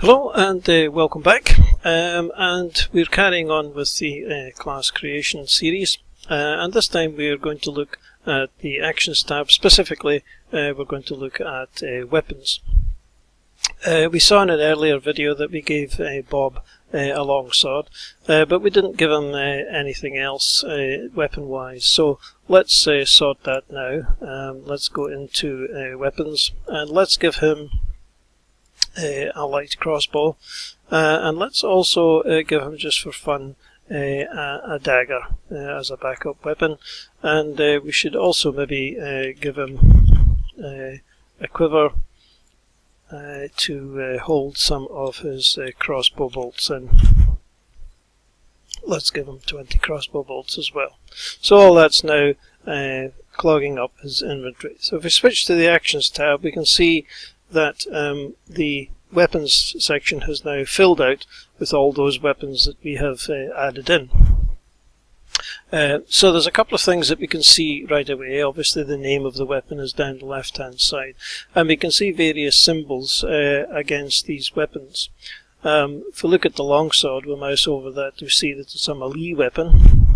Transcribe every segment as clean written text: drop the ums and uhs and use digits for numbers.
Hello and welcome back, and we're carrying on with the class creation series, and this time we're going to look at the actions tab. Specifically, we're going to look at weapons. We saw in an earlier video that we gave Bob a long sword, but we didn't give him anything else weapon wise, so let's sort that now. Let's go into weapons and let's give him a light crossbow, and let's also give him, just for fun, a dagger as a backup weapon, and we should also maybe give him a quiver to hold some of his crossbow bolts in. Let's give him 20 crossbow bolts as well. So all that's now clogging up his inventory. So if we switch to the actions tab, we can see that the weapons section has now filled out with all those weapons that we have added in. So there's a couple of things that we can see right away. Obviously the name of the weapon is down the left hand side, and we can see various symbols against these weapons. If we look at the longsword, we'll mouse over that to see that it's a melee weapon.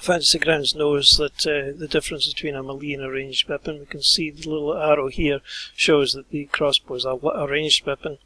Fantasy Grounds knows that the difference between a melee and a ranged weapon. We can see the little arrow here shows that the crossbow is a ranged weapon.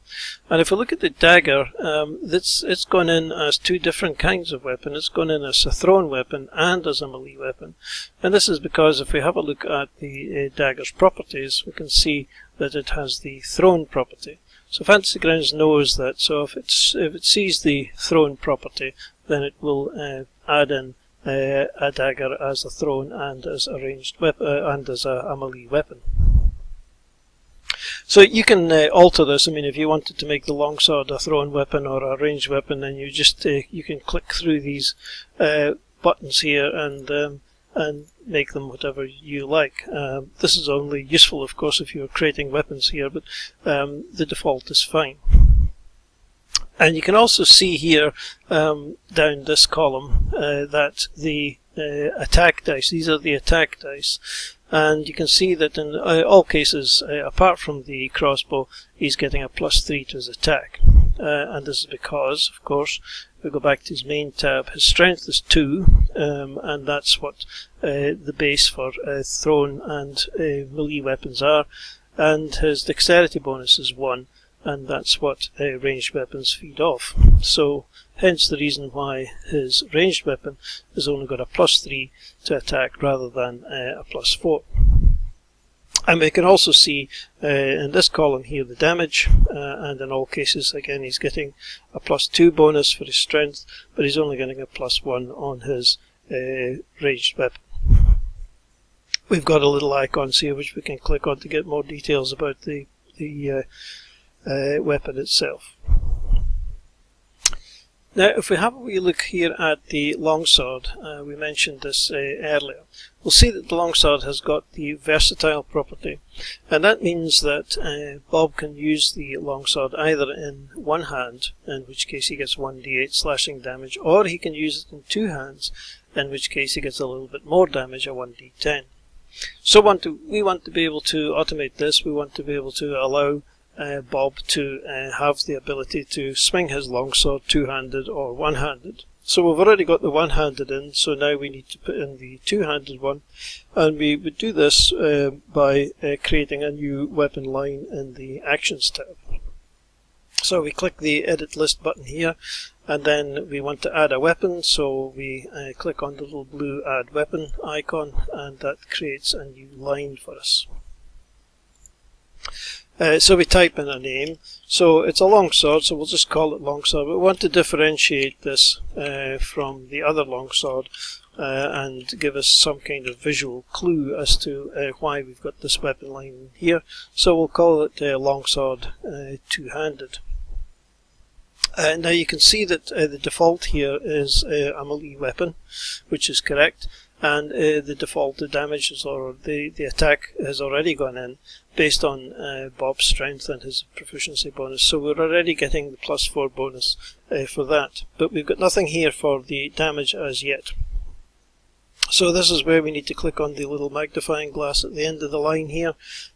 And if we look at the dagger, it's gone in as two different kinds of weapon. It's gone in as a thrown weapon and as a melee weapon. And this is because if we have a look at the dagger's properties, we can see that it has the thrown property. So Fantasy Grounds knows that. So if it sees the thrown property, then it will add in a dagger as a thrown and as a ranged weapon and as a melee weapon. So you can alter this. I mean, if you wanted to make the longsword a thrown weapon or a ranged weapon, then you just you can click through these buttons here and make them whatever you like. This is only useful, of course, if you're creating weapons here, but the default is fine. And you can also see here down this column that the attack dice, these are the attack dice, and you can see that in all cases, apart from the crossbow, he's getting a +3 to his attack. And this is because, of course, if we go back to his main tab, his strength is 2, and that's what the base for thrown and melee weapons are, and his dexterity bonus is 1. And that's what ranged weapons feed off. So hence the reason why his ranged weapon has only got a +3 to attack rather than a +4. And we can also see in this column here the damage, and in all cases again he's getting a +2 bonus for his strength, but he's only getting a +1 on his ranged weapon. We've got a little icons here which we can click on to get more details about the weapon itself. Now if we have a wee look here at the longsword, we mentioned this earlier, we'll see that the longsword has got the versatile property, and that means that Bob can use the longsword either in one hand, in which case he gets 1d8 slashing damage, or he can use it in two hands, in which case he gets a little bit more damage, a 1d10. So we want to be able to automate this. We want to be able to allow Bob to have the ability to swing his longsword two-handed or one-handed. So we've already got the one-handed in, so now we need to put in the two-handed one, and we would do this by creating a new weapon line in the Actions tab. So we click the Edit List button here, and then we want to add a weapon, so we click on the little blue Add Weapon icon, and that creates a new line for us. So we type in a name. So it's a longsword, so we'll just call it longsword. But we want to differentiate this from the other longsword and give us some kind of visual clue as to why we've got this weapon line here. So we'll call it longsword two-handed. Now you can see that the default here is a melee weapon, which is correct. And the default damage or the attack has already gone in based on Bob's strength and his proficiency bonus. So we're already getting the +4 bonus for that. But we've got nothing here for the damage as yet. So this is where we need to click on the little magnifying glass at the end of the line here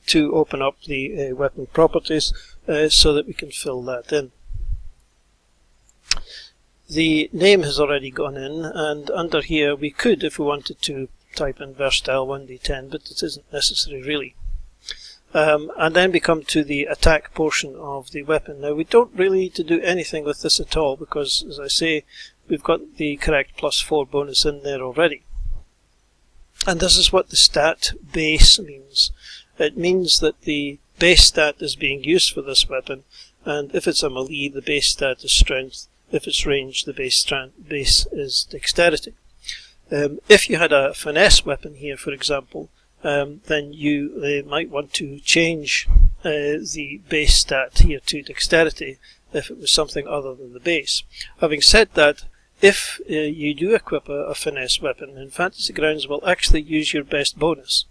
to open up the weapon properties so that we can fill that in. The name has already gone in, and under here we could, if we wanted to, type in Versatile 1d10, but it isn't necessary really. And then we come to the attack portion of the weapon. Now we don't really need to do anything with this at all because, as I say, we've got the correct +4 bonus in there already. And this is what the stat base means. It means that the base stat is being used for this weapon, and if it's a melee, the base stat is strength. If it's range, the base is dexterity. If you had a finesse weapon here, for example, then you might want to change the base stat here to dexterity if it was something other than the base. Having said that, if you do equip a finesse weapon, then Fantasy Grounds will actually use your best bonus.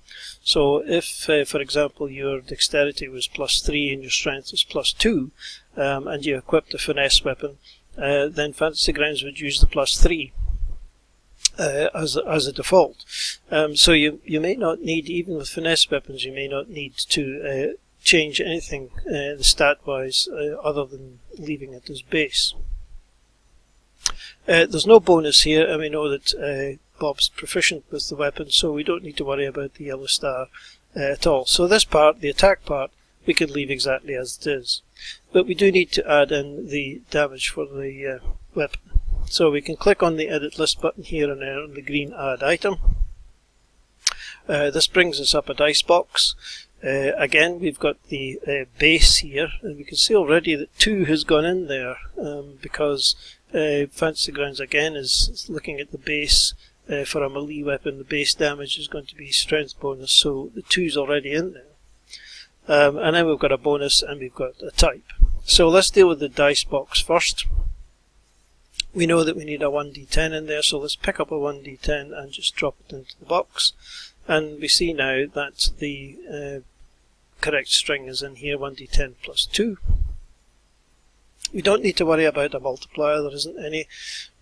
So if, for example, your dexterity was +3 and your strength was +2, and you equipped a finesse weapon, then Fantasy Grounds would use the +3 as a default. So you may not need, even with finesse weapons, you may not need to change anything the stat-wise other than leaving it as base. There's no bonus here, and we know that Bob's proficient with the weapon, so we don't need to worry about the yellow star at all. So this part, the attack part, we can leave exactly as it is. But we do need to add in the damage for the weapon. So we can click on the Edit List button here and there on the green Add Item. This brings us up a dice box. Again, we've got the base here, and we can see already that 2 has gone in there because Fantasy Grounds again is looking at the base. For a melee weapon, the base damage is going to be strength bonus, so the 2's already in there. And then we've got a bonus and we've got a type. So let's deal with the dice box first. We know that we need a 1d10 in there, so let's pick up a 1d10 and just drop it into the box. And we see now that the correct string is in here, 1d10 +2. We don't need to worry about a multiplier, there isn't any.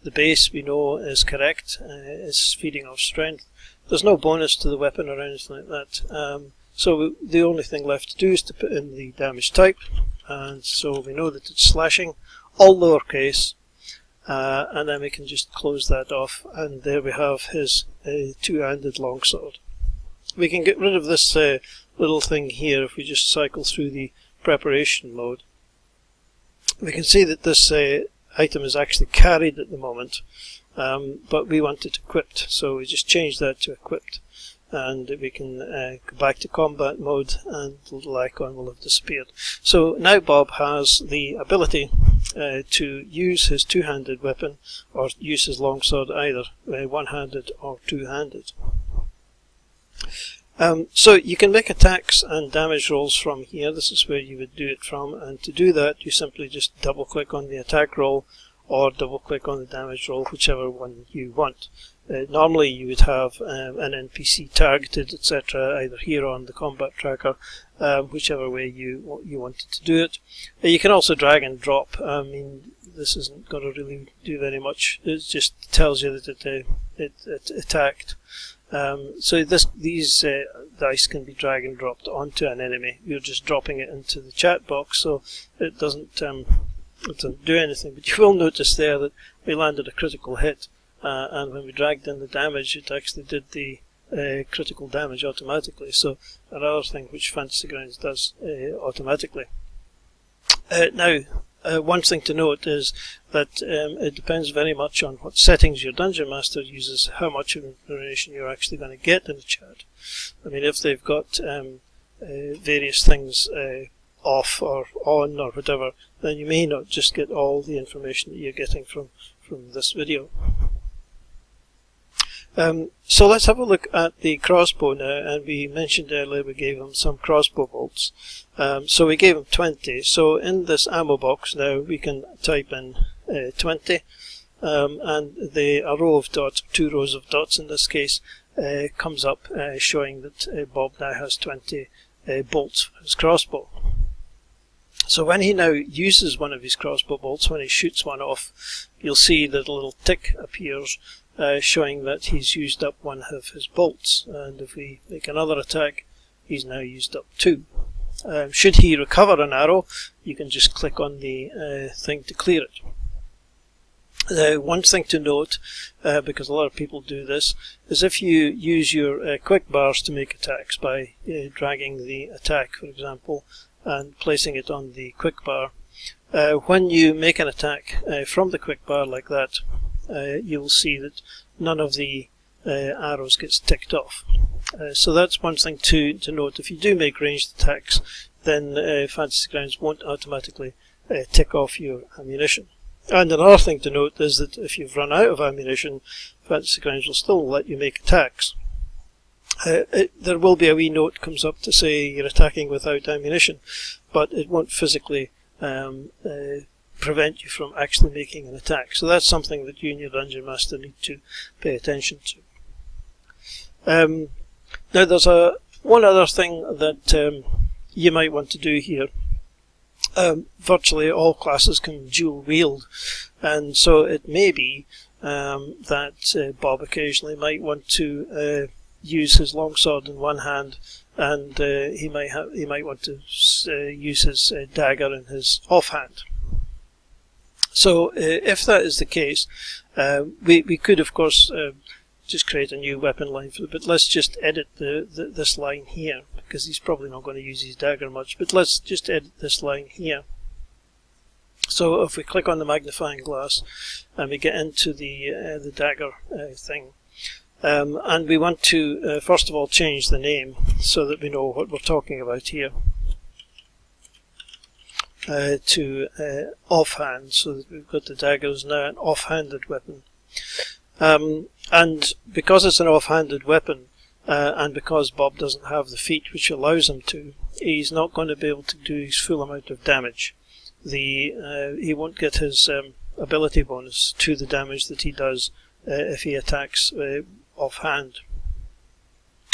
The base we know is correct, it's feeding off strength. There's no bonus to the weapon or anything like that. So the only thing left to do is to put in the damage type, and so we know that it's slashing, all lowercase, and then we can just close that off, and there we have his two-handed longsword. We can get rid of this little thing here if we just cycle through the preparation mode. We can see that this item is actually carried at the moment, but we want it equipped, so we just change that to equipped. And we can go back to combat mode and the little icon will have disappeared. So now Bob has the ability to use his two-handed weapon or use his longsword either one-handed or two-handed. So you can make attacks and damage rolls from here. This is where you would do it from, and to do that you simply just double click on the attack roll or double click on the damage roll, whichever one you want. Normally you would have an NPC targeted, etc., either here or on the combat tracker, whichever way you wanted to do it. You can also drag and drop. I mean, this isn't going to really do very much. It just tells you that it attacked. So these dice can be drag and dropped onto an enemy. You're just dropping it into the chat box, so it doesn't do anything. But you will notice there that we landed a critical hit. And when we dragged in the damage, it actually did the critical damage automatically. So another thing which Fantasy Grounds does automatically. Now, one thing to note is that it depends very much on what settings your Dungeon Master uses, how much information you're actually going to get in the chat. I mean, if they've got various things off or on or whatever, then you may not just get all the information that you're getting from this video. So let's have a look at the crossbow now, and we mentioned earlier we gave him some crossbow bolts. So we gave him 20, so in this ammo box now we can type in 20, and a row of dots, 2 rows of dots in this case, comes up showing that Bob now has 20 bolts for his crossbow. So when he now uses one of his crossbow bolts, when he shoots one off, you'll see that a little tick appears showing that he's used up one of his bolts, and if we make another attack, he's now used up 2. Should he recover an arrow, you can just click on the thing to clear it. One thing to note, because a lot of people do this, is if you use your quick bars to make attacks by dragging the attack, for example, and placing it on the quick bar, when you make an attack from the quick bar like that, you'll see that none of the arrows gets ticked off. So that's one thing to note. If you do make ranged attacks, then Fantasy Grounds won't automatically tick off your ammunition. And another thing to note is that if you've run out of ammunition, Fantasy Grounds will still let you make attacks. There will be a wee note comes up to say you're attacking without ammunition, but it won't physically prevent you from actually making an attack. So that's something that you and your Dungeon Master need to pay attention to. Now there's one other thing that you might want to do here. Virtually all classes can dual wield, and so it may be that Bob occasionally might want to use his longsword in one hand, and he might want to use his dagger in his offhand. So if that is the case, we could of course just create a new weapon line for it, but let's just edit this line here, because he's probably not going to use his dagger much, but let's just edit this line here. So if we click on the magnifying glass and we get into the dagger thing, and we want to first of all change the name so that we know what we're talking about here, to offhand, so that we've got the dagger is now an offhanded weapon. And because it's an offhanded weapon, and because Bob doesn't have the feat which allows him to, he's not going to be able to do his full amount of damage. He won't get his ability bonus to the damage that he does if he attacks offhand.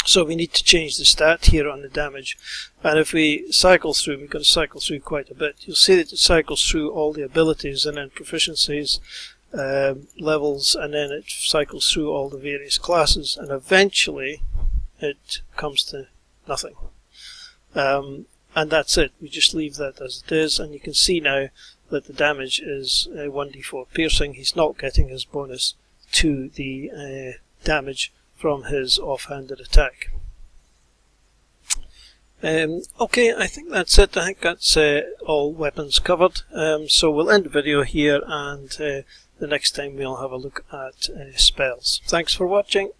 So we need to change the stat here on the damage, and if we cycle through, we're going to cycle through quite a bit, you'll see that it cycles through all the abilities and then proficiencies, levels, and then it cycles through all the various classes, and eventually it comes to nothing. And that's it. We just leave that as it is, and you can see now that the damage is 1d4 piercing. He's not getting his bonus to the damage from his offhanded attack. Okay, I think that's it. I think that's all weapons covered. So we'll end the video here, and the next time we'll have a look at spells. Thanks for watching.